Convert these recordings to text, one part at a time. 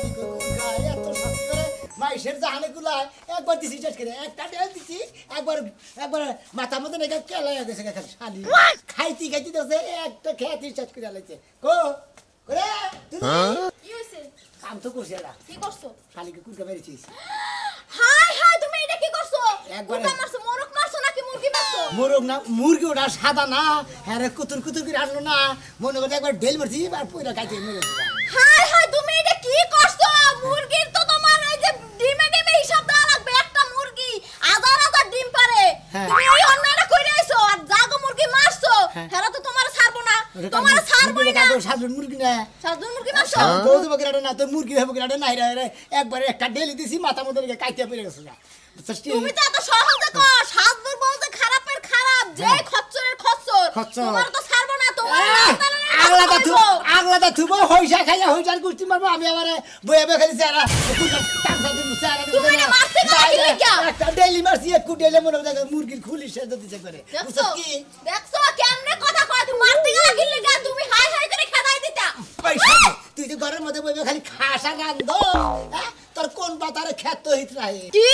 শালি গায় এত শাস্তি করে মাইশের জাহানে গুলায় একবার দিছি শেষ করে একটা ডেল দিছি একবার মাথা মধ্যে নেগা কেলায় গেছে গেছে শালি খাইতি দেছে একটা খেয়াতি শেষ করে আলাইছে কো করে তুমি কি হইছে কাম তো করছিস না কি করছো শালিকে কুরকা মেরেছিস হাই হাই তুমি এটা কি করছো একবারে কুরকা মারছো মোরগ মারছো নাকি মুরগি মারছো মোরগ না মুরগি ওটা সাদা না হ্যাঁ কুতুর করে আসলো না মনে করে একবার ঢেল মারছি আর পুরা খাইতে মেরেছি হাই হাই তুমি এটা কি করছো মুরগির তো তোমার এই যে ডিমে হিসাব দেওয়া লাগবে একটা মুরগি হাজার ডিম পারে তুমি এই অন্যায়টা কইরা আইছো আর জাগো মুরগি মারছো হেরা তো তোমার ছাড়বো না তোমার ছাড়বই না সাদুর মুরগি না সাদুর মুরগি মারছো বলতে বকরাটা না তো মুরগি হবে বকরাটা নাই রে একবার একটা ঢেলি দিছি মাথা মধ্যে কাইতে পড়ে গেছে তুমি তো এত সহজে কো সাদুর বলতে খারাপের খারাপ যে খচ্চরের খচ্চর তোমার তো ছাড়বো না তোমার আগলাটা থুবো হইসা খাইয়া হইসার গুষ্টি মারবো আমি আমারে বইয়া বইয়া খালি চেহারা টাকা দিব চেহারা দিব তুমি না মারতে গেলে কি একটা ডেলি মারছি একটু ডেলে মনে হয় মুরগির খুলি সেদ্ধ দিতে করে বুঝছো কি দেখছো কেমনে কথা কয় তুমি মারতে গেলে কি লাগা তুমি হাই হাই করে খেদাই দিতা পয়সা তুই তো ঘরের মধ্যে বইবে খালি খাসা রান্ধো তোর কোন পাতারে খেত হইত রাই কি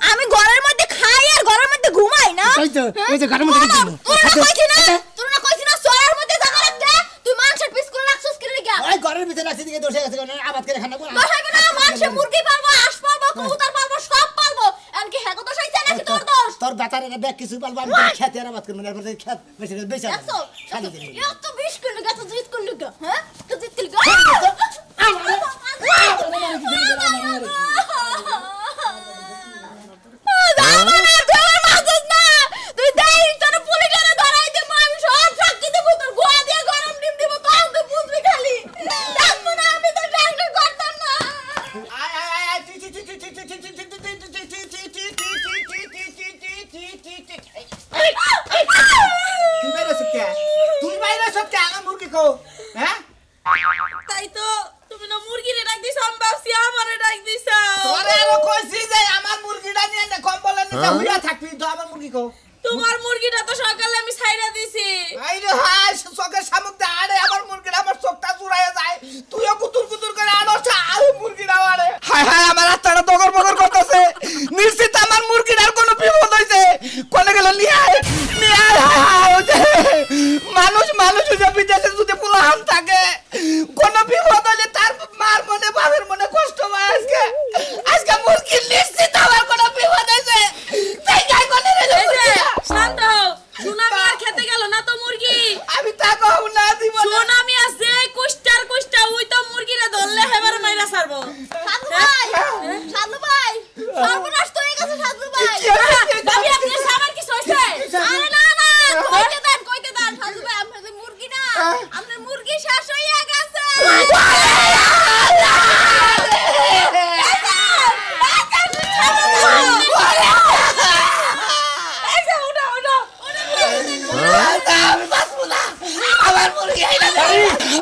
আমি ঘরের মধ্যে খাই আর ঘরের মধ্যে ঘুমাই না এই যে ঘরের মধ্যে তোর না কইছিনা সোয়ার মধ্যে জানা লাগতে তুই মাংসের পিস করে রাখছস কি লাগা ওই ঘরের ভিতরে রাখছি দিকে দোষে গেছে আবাদ করে খানা বল বসাবে না মাংস মুরগি পালবো হাঁস পালবো কবুতর পালবো সব পালবো এমনকি হেগো দোষ হইছে নাকি তোর দোষ তোর বেটারে দেখ কিছু পালবো আমি খেতে আর আবাদ করব না এরপর খেত বেশি বেচা দেখছো খালি দিন এত বিষ করে লাগা তো জিত করে লাগা হ্যাঁ তো জিত করে তাই তো তুমি না মুরগিরে ডাক দিছ আমি ভাবছি আমারে ডাক দিছ তোরে আর কইছি যে আমার মুরগিটা নিয়ে না কম্বলের নিচে হুইয়া থাকবি তো আমার মুরগি কো তোমার মুরগিটা তো সকালে আমি ছাইরা দিছি আইরে হাই চোখের সামনে দে আরে আমার মুরগিটা আমার চোখটা চুরাইয়া যায় তুইও কুতুর করে আনোছ আর মুরগিটা আরে হাই হাই আমার আত্মাটা দগর বগর করতেছে নিশ্চিত আমার মুরগিটার কোনো বিপদ হইছে কোনে গেল নিয়ে আয় হাই হাই ওই যে মানুষ যে বিদেশে যদি পোলাহান থাকে কোনো বিপদ হইলে তার মার মনে বাবার মনে কষ্ট হয় আজকে মুরগি নিশ্চিত আমার কোনো বিপদ হইছে তাই গায় কোনে রে শান্ত হও সুনামি আর খেতে গেল না তো মুরগি আমি তা কও না দিব সুনামি আছে কুষ্টা ওই তো মুরগিরে ধরলে হেবার মাইরা ছাড়বো সাধু ভাই সর্বনাশ তো হয়ে গেছে সাধু ভাই ভাবি আপনার সামান কি হইছে আরে না কইতে দেন সাধু ভাই আপনাদের মুরগি না আপনার মুরগি শেষ হইয়া গেছে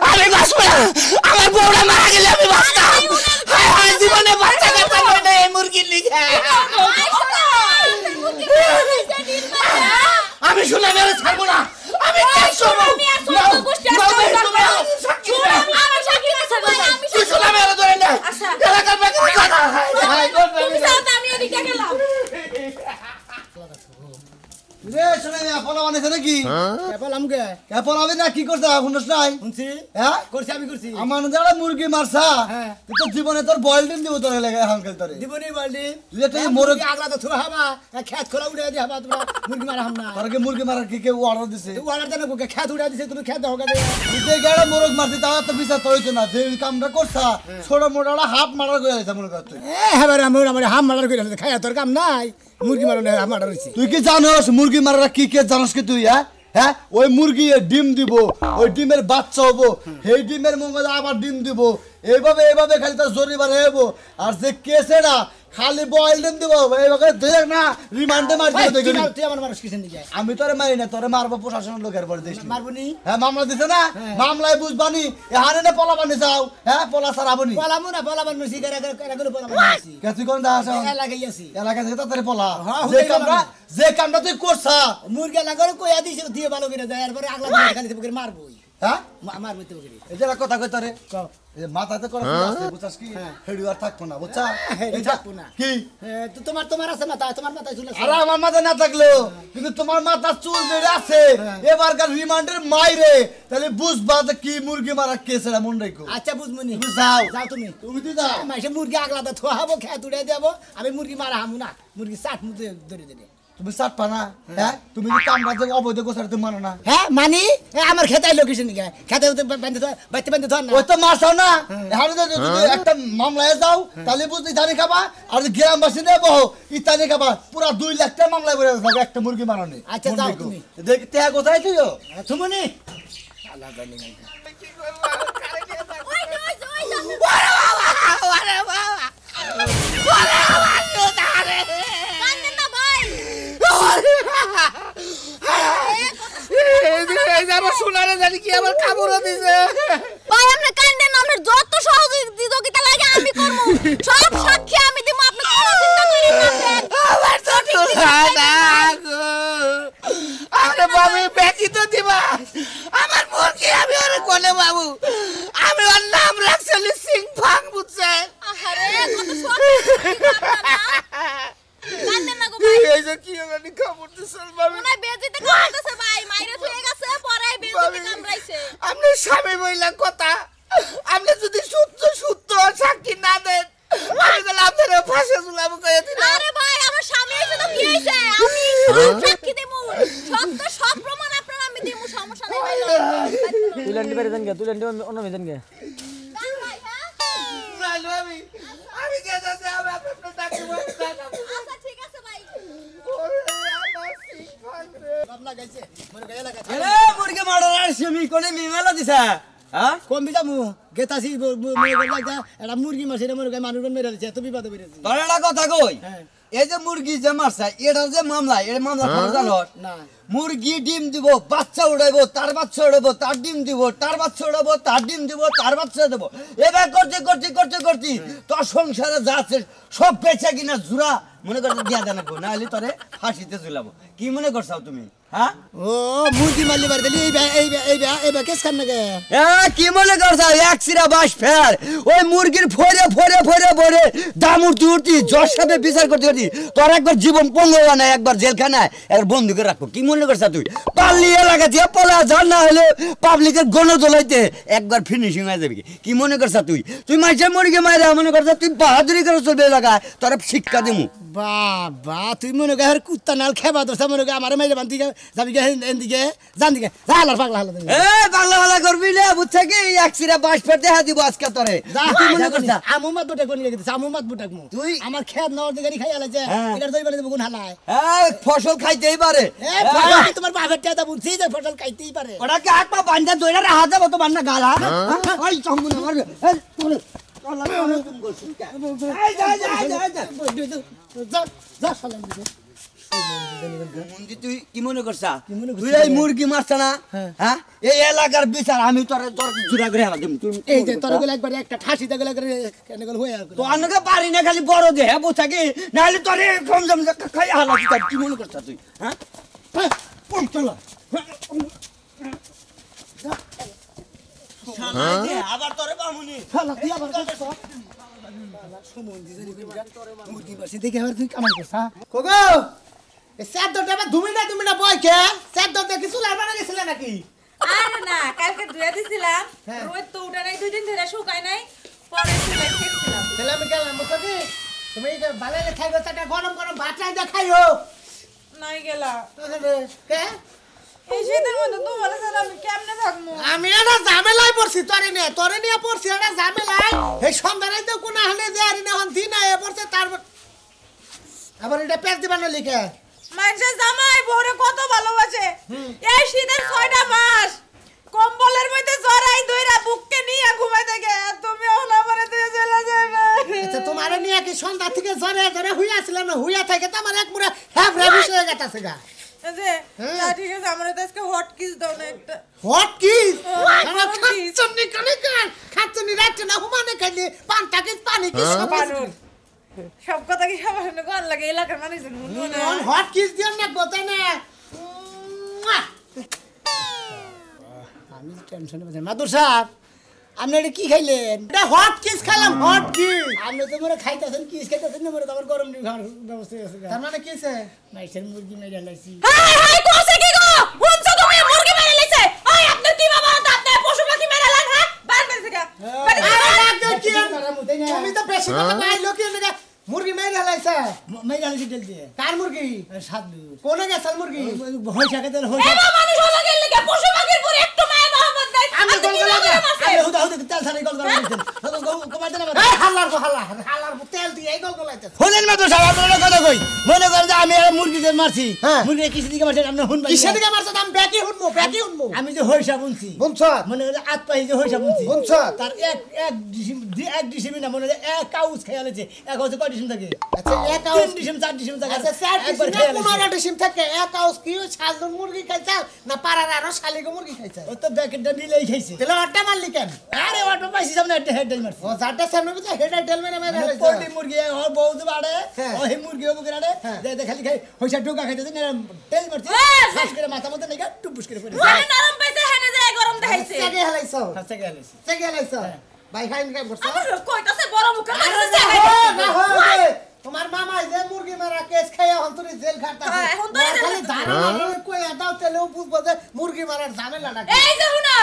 আমি বাঁচবো না আমার বউরা মারা গেলে আমি বাঁচতাম জীবনে বাচ্চা কাচ্চা নয় না এই মুরগির লিগে আমি শুনে মেরে ছাড়বো না আমি শুনে মেরে ধরে না এলাকার কথা আমি এদিকে গেলাম রে শুনে না ফলো বানাইছে নাকি কেবল আমগে কেবল আমি না কি করছ শুনছ নাই শুনছি হ্যাঁ করছি আমি করছি আমার যারা মুরগি মারছা হ্যাঁ তুই তো জীবনে তোর বয়েল ডিম দিব তোর লাগে হাঙ্কেল তোরে দিবনি বালদি তুই এটা মুরগি আগলা তো থুয়া হাবা খেত খোলা উড়ে দি হাবা তোমরা মুরগি মারা হামনা তোর কি মুরগি মারার কি কেউ অর্ডার দিছে তুই অর্ডার দেন কোকে খেত উড়ে দিছে তুমি খেত হোগা দে তুই গাড়া মুরগ মারতি তা তো বিচার তো হইতো না যে কামটা করছা ছোট মোটাটা হাফ মারার কইরা দিছে মনে কর তুই এবারে আমার হাম মারার কইরা খায়া তোর কাম নাই মুরগি মারনে হাম মারার হইছে তুই কি জানোস মুরগি মারার কি জানোস কি তুই হ্যাঁ ওই মুরগি ডিম দিব ওই ডিমের বাচ্চা হবো সেই ডিমের মঙ্গল আবার ডিম দিব এইভাবে খালি তার জরিবার হইব আর যে কেসেরা খালি বয়েল ডিম দিব এইভাবে দেখ না রিমান্ডে মার দিও দেখি তুই আমার মানুষ কিসেন দিকে আমি তোরে মারি না তোরে মারবো প্রশাসনের লোকের পরে দিস মারবনি হ্যাঁ মামলা দিছে না মামলায় বুঝবানি এখানে না পলাবানি যাও হ্যাঁ পলা সারাবনি পলামু না পলাবান নসি করে পলাবান কে তুই কোন দাস এলাকায় আছি এলাকা থেকে তাড়াতাড়ি পলা হ্যাঁ, যে কামটা তুই করছা মুরগি লাগারে কইয়া দিছে দিয়ে ভালো করে যায় এরপরে আগলা খালি মারবই হ্যাঁ আমার মতো করি এই যে কথা কই তোরে কও এই যে মাথাতে করে আছে বুঝছস কি হেডু আর থাকবো না বুঝছা হেডু থাকবো না। কি তো তোমার আছে মাথা, তোমার মাথায় চুল আছে। আরে আমার মাথা না থাকলেও কিন্তু তোমার মাথা চুল বেড়ে আছে এবারকার রিমান্ডের মাইরে তাহলে বুঝবা যে কি মুরগি মারা কেস এটা মন রাখো। আচ্ছা বুঝমনি, তুমি যাও যাও তুমি। তুমি তো যাও মাসে মুরগি আগলাতে থোয়াবো, খেয়ে তুড়ে দেবো, আমি মুরগি মারা হামু না, মুরগি চাট মুখে ধরে দেবে। তুমি চাটপা না হ্যাঁ তুমি কি কামরা যে অবৈধ গোছার তুমি মানো না হ্যাঁ মানি, আমার খেতে আইলো কিছু নাকি, খেতে বাঁধতে ধর না। ওই তো মাছ না এখানে যদি একটা মামলায় যাও তাহলে বুঝতে ইতানি খাবা আর গ্রামবাসী দেবো ইতানি খাবা পুরা 2 লাখ টাকা মামলায় বেড়ে যাবে একটা মুরগি মারনে। আচ্ছা যাও তুমি। দেখ টেয়া কোথায় তুইও তুমি ওই যে, ওই যে, কান্দেন না ভাই। শোনারে জানি কি আমার কামড় দিছে ভাই আপনি কান্দেন না, আপনার যত সহযোগিতা লাগে আমি করব, সব সাক্ষী আমি দিব, আপনি কোনো চিন্তা করেন না। আমার তো আরে বাবু বেচি তো দিবা আমার মুরগি আমি ওরে কোনে বাবু আমি ওর নাম রাখছিলি সিং ফাং বুঝছে আহারে কত কান্দেন না গো ভাই। এই যে কি আমি কামড় দিছে বাবু মনে বেজিতে কামড়াইছে ভাই, মাইরে থুয়ে গেছে, পরে বেজিতে কামড়াইছে। আপনি স্বামী বইলা কথা আপনি যদি সূত্র সাক্ষী না দেন আমি তাহলে আপনারা ফাঁসে ঝুলাবো কয়ে দিলাম। আরে ভাই আমার স্বামী এসে তো কি হইছে, আমি সব সাক্ষী দেব, সব প্রমাণ আপনারা আমি দেব, সমস্যা নেই ভাই। তুলেন দিবে দেন গে তুলেন দিবে অন্য মেদেন গে যান ভাই, হ্যাঁ জানো আমি কে যাচ্ছে আমি আপনার ডাকি বলতে আচ্ছা ঠিক আছে ভাই। ওরে আমার সিং ফাং রে বাবলা গাইছে মুরগি লাগাছে। আরে মুরগি মারার আর সেমি কোনে মিমেলা দিছা হ্যাঁ কম বিজামু গেতাছি মুরগি লাগা এটা মুরগি মারছে, এটা মুরগি মানুষ মেরে দিছে, তুমি বাদে বেরেছি। তোর একটা কথা কই হ্যাঁ এই যে মুরগি যে মারছে এটা যে মামলা এর মামলা খবর জানো না মুরগি ডিম দিব বাচ্চা উড়াইবো তার বাচ্চা উড়াইবো তার ডিম দিব তার বাচ্চা উড়াবো তার ডিম দিব তার বাচ্চা দেবো এবার করতে তোর সংসারে যা আছে সব বেচা কিনা জুরা মনে করতে দিয়া দেন না হলে তোরে ফাঁসিতে ঝুলাবো কি মনে করছাও তুমি হ্যাঁ ও মুরগি মারলি বার দিলি এই কেস খান নাকি কি মনে করছাও এক সিরা বাস ফের ওই মুরগির ফরে দাম উঠতি জজ সাহেব বিচার করতে তোর একবার জীবন পঙ্গবা না একবার জেলখানায় একবার বন্ধু করে রাখবো কি মনে করছা তুই পাল্লি এলাকা দিয়ে পলা যান না হলে পাবলিকের গণ জ্বলাইতে একবার ফিনিশিং হয়ে যাবে কি মনে করছা তুই মাইসের মুরগি মাইরা মনে করছা তুই বাহাদুরি করে চলবে এলাকায় তোর শিক্ষা দেবো বাবা তুই মনে কর কুত্তা নাল খেবা দোসা মনে কর আমার মাইরে বান্তি যাবি গে এদিকে জান দিকে জালা পাগলা হলো তুমি পাগলা পাগলা করবি না বুঝছে কি এক সিরা বাস ফের দেখা দিব আজকে তোরে কি মনে করছা আমু মাত বুটা কোন গেছে আমু মাত বুটা মু তুই আমার খেত নর দিকে খাই আলাছে এটা দই বলে দেব কোন হালায় ফসল খাইতেই পারে তোমার বাপের টাকা বুঝছি যে ফসল খাইতেই পারে ওটা কি হাত পা বান্ধা দইরা রাহা যাবো তো বান্না গালা ওই চম্বু না মারবে তুই কি মনে করছা তুই এই মুরগি মারছা না হ্যাঁ এই এলাকার বিচার আমি তোর জুড়া করে হেলা দিম এই যে তোর গুলো একবার একটা ঠাসি দা গুলো করে কেন গল হয়ে তো অনেকে পারি না খালি বড় দে হ্যাঁ বোঝা কি নাহলে তোর কম জম খাই হালা দিতাম কি মনে করছা তুই হ্যাঁ চলো আবার তোরে বামুনি শালা তুই আবার সুমন দিদি মুরগি বাসি দেখে আবার তুই কামাই করছ কোগো এই স্যার দরটা আবার তুমি না বই কে স্যার দরটা কিছু লাইবা না গেছিল নাকি আরে না কালকে ধুয়ে দিছিলাম রোদ তো উঠে নাই 2 দিন ধরে শুকায় নাই পরে চুলাই খেয়েছিলাম তাহলে আমি গেলাম বুঝছো কি তুমি এই যে বালালে খাইবে সেটা গরম ভাত রাইদা খাইও নাই গেলা কে এই শীতের মধ্যে তোমার সাথে আমি কেমনে থাকবো আমি একটা ঝামেলায় পড়ছি তোরে নিয়ে পড়ছি একটা ঝামেলায় এই সন্ধ্যায় তো কোন হালে যে আর না দিন আয় পড়ছে তার আবার এটা পেজ দিবানো লিখে মানুষের জামাই বউরে কত ভালোবাসে এই শীতের 6টা মাস কম্বলের মধ্যে জড়াই দইরা বুককে নিয়ে ঘুমাইতে গে তুমি এখন আমারে দিয়ে চলে যাবে আচ্ছা তোমারে নিয়ে কি সন্ধ্যা থেকে জরে হুইয়াছিলাম না হুইয়া থেকে তো আমার এক পুরো হ্যাপ রেবিশ হয়ে গেছে গা যে তা ঠিক আছে আমরা তো আজকে হট কিস দাও না একটা হট কিস hot kiss। খাচ্ছনি রাখছে না হুমানে খাইলে পান্তা কিস পানি কিস বানর সব কথা কি সবার শুনে কোন লাগে এলাকার মানুষজন শুনবো না হট কিস দিও না গোতে না আমি টেনশনে আছি মাদুর সাহেব আপনি এটা কি খাইলেন এটা হট কিস খেলাম হট কিস আপনি তো মনে খাইতেছেন কি খাইতেছেন না মনে তো আমার গরম খাওয়ার ব্যবস্থা আছে তার মানে কি আছে মাইসের মুরগি মেরে লাইছি হাই হাই কোসে কি গো বুঝছো তুমি মুরগি মেরে লাইছে ওই আপনি কি বাবা আপনি পশু পাখি মেরে লান হ্যাঁ বাড়বে থেকে তুমি তো বেশি কথা কইলো কি লাগা মুরগি মেরে লাইছে মেরে লাইছি তেল দিয়ে কার মুরগি সাদু কোনে গেছাল মুরগি হই থাকে তেল হই এবা মানুষ হলো গেল লাগা পশু পাখির পর একটু মায়া মোহাম্মদ নাই আমি গল গলা আরে হুদা হুদা তেল ছাড়াই গল গল দিতেন কমাই দেন এই হাল্লার তেল দিয়ে এই গল গলাইতে হলেন মাদুর সাহেব আপনার কথা কই মনে করেন যে আমি আর মুরগি যে মারছি হ্যাঁ। মুরগি কিসে দিকে মারছেন আপনি হুন কিসে দিকে মারছ আমি ব্যাকি হুনমু আমি যে হইসা বুনছি বুনছ মনে করেন আত পাই যে হইসা বুনছি বুনছ তার এক ডিসিমি না মনে হয় এক কাউস খেয়ালেছে এক হচ্ছে কয় ডিসিম থাকে আচ্ছা এক তিন ডিসিম চার ডিসিম থাকে আচ্ছা স্যার একবার একবার খেয়ালেছে কুমার ডিসিম থাকে এক আউস কি শালদন মুরগি খাইছা না পাড়ার আরো শালিগো মুরগি খাইছা ও তো ব্যাকেটটা নিলেই খাইছে তেলে আড্ডা মারলি কেন আরে ওটা পাইছি সামনে একটা হেডটাই মারছি ও যারটা সামনে বুঝা হেডা টেল মেরে মেরে মানে লাইছে পোল্ট্রি মুরগি ওর বউ তো বাড়ে হ্যাঁ। ও হে মুরগি ওকে রাড়ে দে খালি খাই হইসা ঢোকা খাইতেছে না তেল মারছি হ্যাঁ। শ্বাস করে মাথা মধ্যে নেগা টুপুস করে পড়ে জানে নরম পাইছে হেনে যায় গরম দেখাইছে চেগে হেলাইছো হাসতে গেলেছি চেগে হেলাইছো ভাই খাইন কাই করছ আমার কইতাছে বড় মুখে মারছে না হয় তোমার মামা যে মুরগি মারা কেস খাইয়া হন্তরি জেল খাটা হ্যাঁ, এখন তো এই খালি ধারা মারার কই দাও তেলেও বুঝবো যে মুরগি মারার ঝামেলাটা কি এই যে শুনো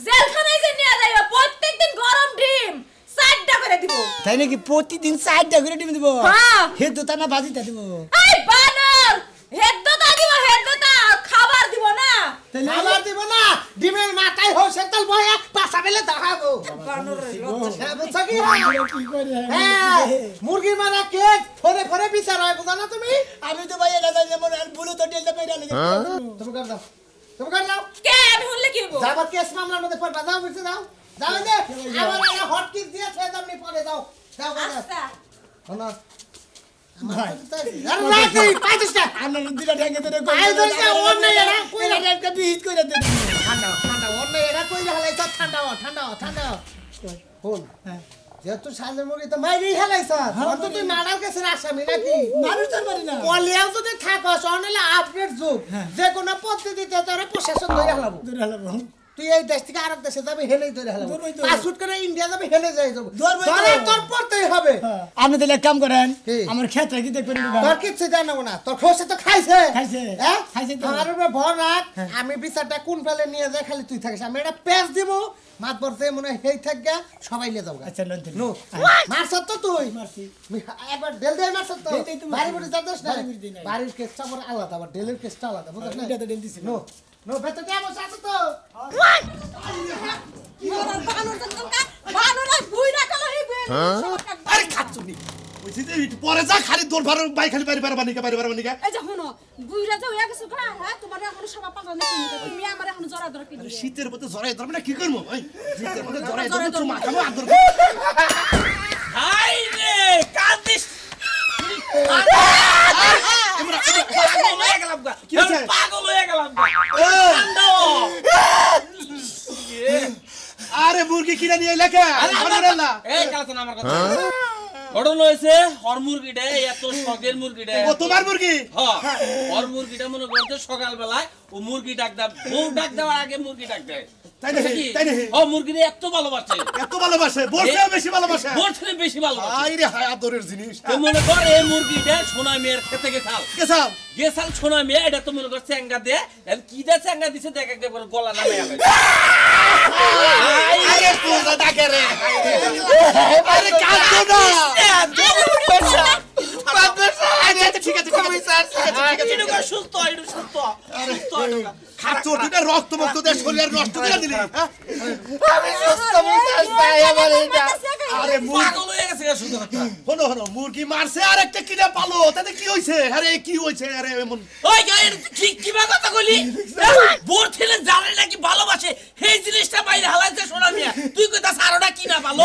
জেলখানায় যে নিয়ে যাইবা প্রত্যেকদিন গরম ডিম 4টা করে দিব তাই নাকি প্রতিদিন 4টা করে ডিম দিব হ্যাঁ। হে দুটা না বাজিটা দিব এই বানর হেদ্দতা দিব হেদ্দতা খাবার দিব না তাহলে আবার দিব না ডিমের মাথায় হোসে তল বয়া পাছা বেলে দেখাবো বুঝছো কি কি করে হ্যাঁ মুরগি মারা কেস ফরে ফরে বিচার হয় বুঝা না তুমি আমি তো ভাই এটা জানি মনে আর ভুলে তো টেলটা মেরা লাগে তুমি কর দাও তুমি কর দাও কে আমি শুনলে কি হইব যাবার কেস মামলার মধ্যে পড়বা যাও বুঝতে দাও যাও দে আবার একটা হট কিস দিয়ে ছেড়ে দাও নি পরে দাও যাও করে আচ্ছা না ভাই আরে রাতে পাইছিস না আমরা দুটা ঠ্যাঙ্গে ধরে কই আই দইছে অন্য এরা কইরা একটা বিহিত কইরা দে ঠান্ডা ঠান্ডা অন্য এরা কই হালাইছ ঠান্ডা কোন যেহেতু সামনে মুরগি তো মাইরি হেলাইছ অন্ত তুই মারার কাছে আসামি নাকি মানুষ তো পারি না কলিয়াও যদি থাকস অনলে আপডেট যুগ যে কোনো পদ্ধতিতে তোরা প্রশাসন ধরে হালাবো দূরে হালাবো তুই এই দেশ থেকে আরেক দেশে যাবে হেলেই ধরে হালাবো ধরবই তো। পাসপোর্ট করে ইন্ডিয়া যাবে হেলে যাই যাবো ধরবই তো। ধরে তোর পড়তেই হবে আপনি তাহলে এক কাম করেন কি? আমার ক্ষেত্রে কি দেখবেন তোর কিচ্ছু জানাবো না তোর খোসে তো খাইছে খাইছে। হ্যাঁ খাইছে তো। আমার উপরে ভর রাখ আমি বিচারটা কোন ফেলে নিয়ে যাই খালি তুই থাকিস আমি এটা পেজ দিব মাত পড়তে মনে হয় হেই থাক গা সবাই লিয়ে যাও আচ্ছা লন নো মারছ তো তুই মারছি একবার ডেল দিয়ে মারছ তো ডেল দিয়ে তো বাড়ি মারছি। বুড়ি যাচ্ছিস না বাড়ি বুড়ি দিই নাই। বাড়ির কেসটা আবার আলাদা আবার ডেলের কেসটা আলাদা বুঝছ না এটা তো ডেল দিছি নো নো ভেতর দিয়ে বসে আছে তো বানর বুইরা কালো হইবে আরে খাচ্ছুনি বুঝছি যে একটু পরে যা খালি দোল ভার বাই খালি বাড়ি বাড়ি বাড়ি এই যে শোনো বুইরা যাও এক কিছু খা হ্যাঁ তোমার এখন সব পাতা নেই তুমি আমার এখন জরা ধরে কিনে শীতের মধ্যে জড়াই ধরবে না কি করবো ভাই শীতের মধ্যে জড়াই ধরবে জড়াই চুমা খাবো আদর হাই রে কাঁদিস পাগল হয়ে গেলাম গা কি হয়েছে? পাগল হয়ে গেলাম গা ঠান্ডা হ। আরে মুরগি কিনে নিয়ে লেখা এই কালাতন আমার কথা ঘটনা হয়েছে হর মুরগিটা এত শখের মুরগিটা ও তোমার মুরগি হ্যাঁ হর মুরগিটা মনে করতে সকাল বেলায় ও মুরগি ডাক দেয় বউ ডাক দেওয়ার আগে মুরগি ডাক দেয় তাই নাকি? তাই নাকি? ও মুরগিটা এত ভালোবাসে এত ভালোবাসে বলছেও বেশি ভালোবাসে ওর থেকে বেশি ভালোবাসে আই রে হায় আদরের জিনিস তো মনে কর এই মুরগিটা সোনা মেয়ের খেতে গেছাল কেসাম গেছাল সোনা মেয়ে এটা তো মনে কর চ্যাঙ্গা দে কি দে চ্যাঙ্গা দিছে দেখ এক করে গলা নামে আলে আরে তোরা ডাকে রে আরে কাঁদো না আচ্ছা ঠিক আছে কমিসার ঠিক আছে সুস্থ একটু সুস্থ খাচ্ছো তুই রক্ত মুক্ত দিয়ে শরীর নষ্ট করে দিলি হ্যাঁ? আমি সুস্থ মুসাস পাই আমার এটা আরে পাগল হয়ে গেছে শুধু কথা হনো হনো মুরগি মারছে আর একটা কিনে পালো তাতে কি হইছে আরে কি হইছে আরে এমন ওই গায়ের ঠিক কি বা কথা কইলি বোর ছেলে জানে নাকি ভালোবাসে এই জিনিসটা বাইরে হালাইতে শোনা মিয়া তুই কইতা সারোটা কি না ভালো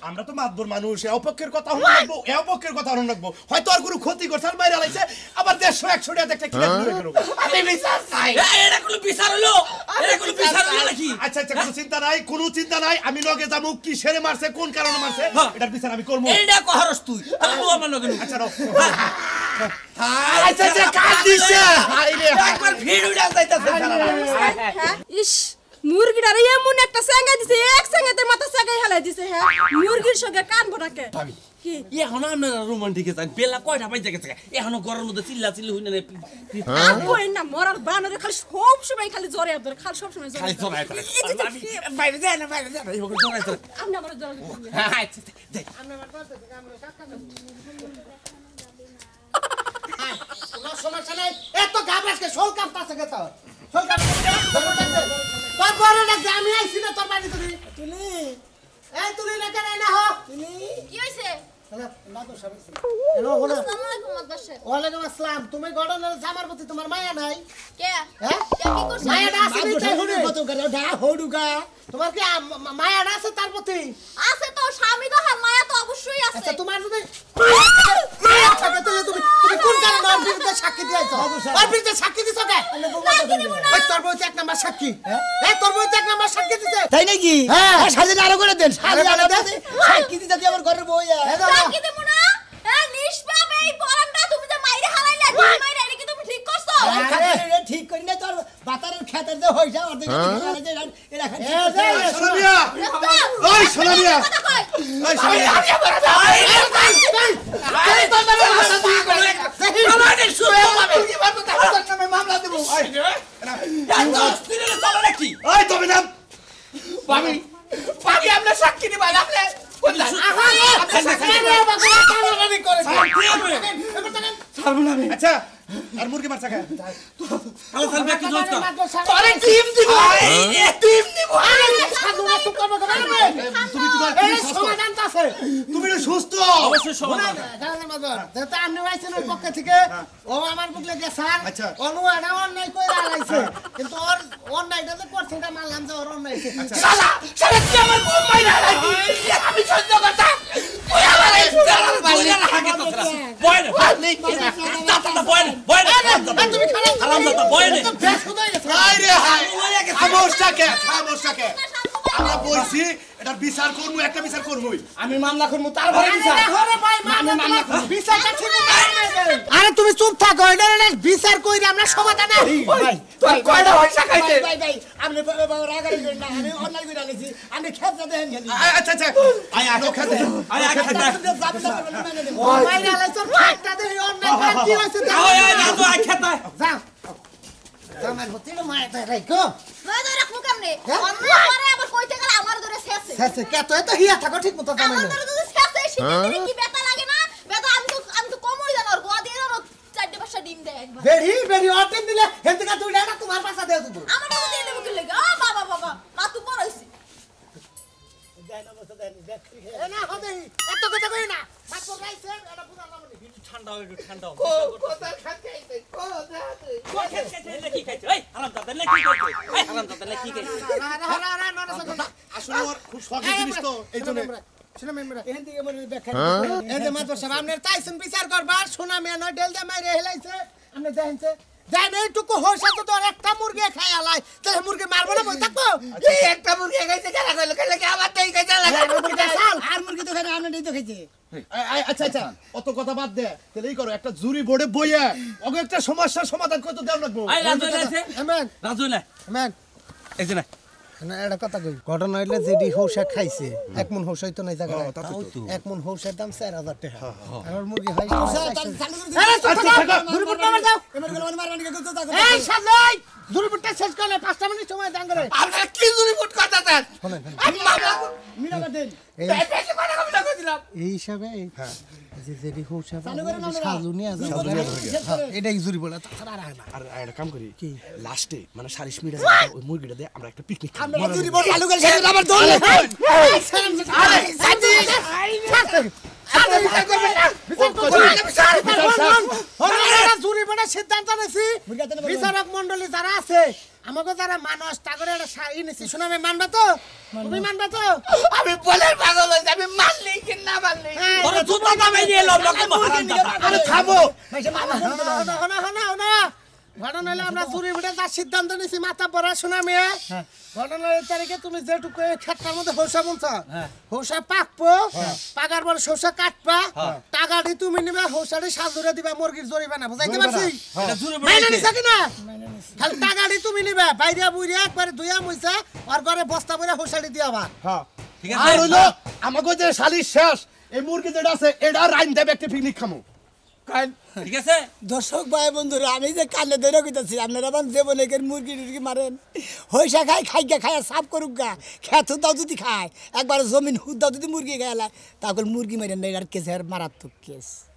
আমরা তো মাতবর মানুষ এ অপক্ষের কথা হন লাগবো এ অপক্ষের কথা হন লাগবো হয়তো আর কোনো ক্ষতি করছে আর বাইরে হালাইছে আবার 150 100 টাকা একটা কিনে দিল কেন আমি বিচার চাই এটা কোনো বিচার হলো এটা কোনো বিচার হলো নাকি আচ্ছা আচ্ছা কোনো চিন্তা নাই আমি লগে যাবো কি সেরে মারছে কোন কারণে মারছে হ্যাঁ। এটার বিচার আমি করবো এইটা কহরস তুই তাহলে তো আমার লগে আচ্ছা রও আচ্ছা আচ্ছা কাট দিছে হাই রে একবার ভিড় উড়া যাইতাছে ইস মুরগিটারে এমন একটা সেঙ্গা দিছে এক সেঙ্গাতে মাথা সেঙ্গাই হেলাই দিছে হ্যাঁ মুরগির সঙ্গে কান ভরাকে ভাবি কি এখন আপনারা রোমান্টিকে যান বেলা কয়টা বাজে গেছে এখনো ঘরের মধ্যে চিল্লা চিল্লি হইনা কই না মরার বানরে খালি সব সময় খালি জ্বরে ধরে খালি সব সময় জ্বরে খালি জড়ায় ধরে বাইরে যায় না এইভাবে জড়ায় ধরে আপনি আমার জ্বরে হ্যাঁ আচ্ছা যাই কোনো সমস্যা নাই এত গাবরাসকে শোল কাঁপতাছে কে তোর শোল কাঁপতাছে তোর বড় না আমি আইছি না তোর বাড়ি তুই তুলি না কেন না হো তুলি কি হইছে না তো সব হ্যালো বলো আসসালামু আলাইকুম মাদ্রাসা ওয়ালাইকুম আসসালাম তুমি গড়নের জামার প্রতি তোমার মায়া নাই কে হ্যাঁ কে কি করছ মায়াটা আছে তাই হুনে কত করে ডা হড়ুগা তোমার কি মায়াটা আছে তার প্রতি আছে তো স্বামী তো হার মায়া তো অবশ্যই আছে আচ্ছা তোমার যদি মায়া থাকে তাহলে তুমি কোন কারণে ওর বিরুদ্ধে সাক্ষী দিয়েছো ওর বিরুদ্ধে সাক্ষী দিছো কে ওই তোর বউতে এক নাম্বার সাক্ষী হ্যাঁ তোর বউতে এক নাম্বার সাক্ষী দিছে তাই নাকি হ্যাঁ সাজিন আরো করে দেন আরে আরে সাক্ষী দিতে দি আমার ঘরের বউ কি দেব না নিষ্পাপ এই পরানটা তুমি যে মাইরে হালাইলা তুমি মাইরে এটা কি তুমি ঠিক করছো আরে ঠিক করি না তোর বাতারের খেতের যে হইছা ওর দিকে এরা খালি সোনামিয়া ওই সোনামিয়া ওই সোনামিয়া মামলা দেব ওই তবে নাম ভাবি ভাবি আমরা সাক্ষী দিবা আপনি আচ্ছা আর মুরগি মারছা খা তোরে টিম দিব টিম দিব তুমি তো সুস্থ অবশ্যই সমাধান আপনি আইছেন ওর পক্ষ থেকে ও আমার বুকলে গেছান আচ্ছা। অনু এটা অন্যায় কইরা আলাইছে কিন্তু ওর অন্যায়টা যে করছে এটা মানলাম যে ওর অন্যায় শালা শালা কি আমার বউ মাইরা লাইছি আমি সহ্য করতাম তুই আমার এই শালার বাইরে আগে তো বয় না বয় না তুমি খারাপ আরামদাতা বয় না বেশ হুদাই গেছে হাই রে হাই খামোশটাকে আমরা বলছি এটা বিচার করব একটা বিচার করবই আমি মামলা করব তার ঘরে বিচার আরে ভাই মামলা বিচারটা ঠিক আরে তুমি চুপ থাকো এটা বিচার কইরে আমরা সমাধান নাই ভাই তুই কয়টা পয়সা খাইতে ভাই আপনি রাগারি করেন না আমি অন্যায় কইরা আইছি আমি খেতে দেন খালি আচ্ছা আয় আনো খেতে আয় খেতে ও মাইরা আলাইছ ফাটটা দে অন্যায় করে কি হইছে আয় না তো আয় খেতে যা আমার হতিলো মায়াটা রাখো নয় ধরে রাখমু কেমনে অন্য পরে আবার কইতে গেলে আমার ধরে শেষে শেষে কে তো হিয়া থাকো ঠিক মতো জামাই আমার ধরে যদি শেষে শীতে কি ব্যথা লাগে না ব্যথা আমি তো কমই জানো আর গোয়া দিয়ে জানো 4-5টা ডিম দেয় একবার বেরি অটেন দিলে হেলতে কা তুই না তোমার পাশা দেও তুমি আমার তো দিয়ে দেব কি লাগে বাবা মা তুই বড় হইছিস না হবে এত কথা কই না মাত্র রাইছে এটা পুরা নামনি ঠান্ডা কোথায় খাইতে কি খাইছে এই আরামদাতা না কি খাইছে এই আরামদাতা না কি খাইছে আসলে ওর খুব শখের জিনিস তো এইজন্য শুনা মেমরা এখান থেকে মনে ব্যাখ্যা এই যে মাত্র সাহেব আপনার তাইছেন বিচার করবার শোনা মে নয় ডেল দে মাইরে হেলাইছে আপনি দেখেনছে জান এইটুকু হইছে তো তোর একটা মুরগি খাই আলাই তাহলে মুরগি মারবো না বই থাকবো এই একটা মুরগি খাইতে যারা কইলো কইলো কি আমার দেই খাইতে লাগে আর মুরগি তো খাই আপনি তো খাইছে আচ্ছা অত কথা বাদ দে তাহলে এই করো একটা জুরি বোর্ডে বইয়া ওকে একটা সমস্যার সমাধান করতে দেও লাগবো আয় রাজু আছে আমেন রাজু না আমেন এই যে না না এটা কথা কই ঘটনা হইলে যেডি হৌসা খাইছে এক মন হৌসাই তো নাই জায়গা এক মন হৌসার দাম 4000 টাকা আর মুরগি হয় এই সাজাই দুরুপুটটা শেষ করলে 5টা মিনিট সময় দান করে আপনারা কি জুরি ফুট করতেছেন আমি মামলা মিনাকা দেন বেশি কথা কইলা কইলাম এই হিসাবে যে যেডি হৌসা সাজু নিয়া এটাই জুরি বলে তাছাড়া আর না আর একটা কাম করি কি লাস্টে মানে 40 মিনিট ওই মুরগিটা দিয়ে আমরা একটা পিকনিক আমরা জুরি বল চালু করে সেটা আবার দৌড় আরে সাজি জুরি বড় সিদ্ধান্ত নেছি বিচারক মণ্ডলী যারা আছে আমাকে যারা মানুষ তাগরে একটা নিছি শুনাবে মানবা তো তুমি মানবা তো আমি বলের পাগল হইছি আমি মানলি কি না মানলি তোরা জুতা দামে নিয়ে লব লক আরামদাতা আরে থামো না ঘটনা হলো আমরা চুরি ফুটে তার সিদ্ধান্ত নিছি মাথা পড়া শোনা মেয়ে ঘটনার এই তারিখে তুমি যেটুকু ক্ষেতটার মধ্যে হোসা বলছো হোসা পাকবো পাকার পর শসা কাটবা টাকাটি তুমি নিবা হোসাটি সাজুরে দিবা মুরগির জরিমানা বুঝাইতে পারছি মাইনা নিছা কিনা খালি টাকাটি তুমি নিবা বাইরে বুইরে একবারে দুইয়া মুইছা আর ঘরে বস্তা ভরে হোসাটি দিয়াবা হ্যাঁ ঠিক আর আছে হইলো আমাকে যে শালির শেষ এই মুরগি যেটা আছে এটা রাইন দেবে একটা পিকনিক খামো ঠিক আছে দর্শক ভাই বন্ধুরা আমি যে কানে ধরে কইতাছি আপনারা আবার জীবনে মুরগি টুরগি মারেন হইসা খায় সাফ করুক গা খেত দাও যদি খায় একবার জমিন হুদ দাও যদি মুরগি খায় তখন মুরগি মারেন না এটার কেস মারাত্মক কেস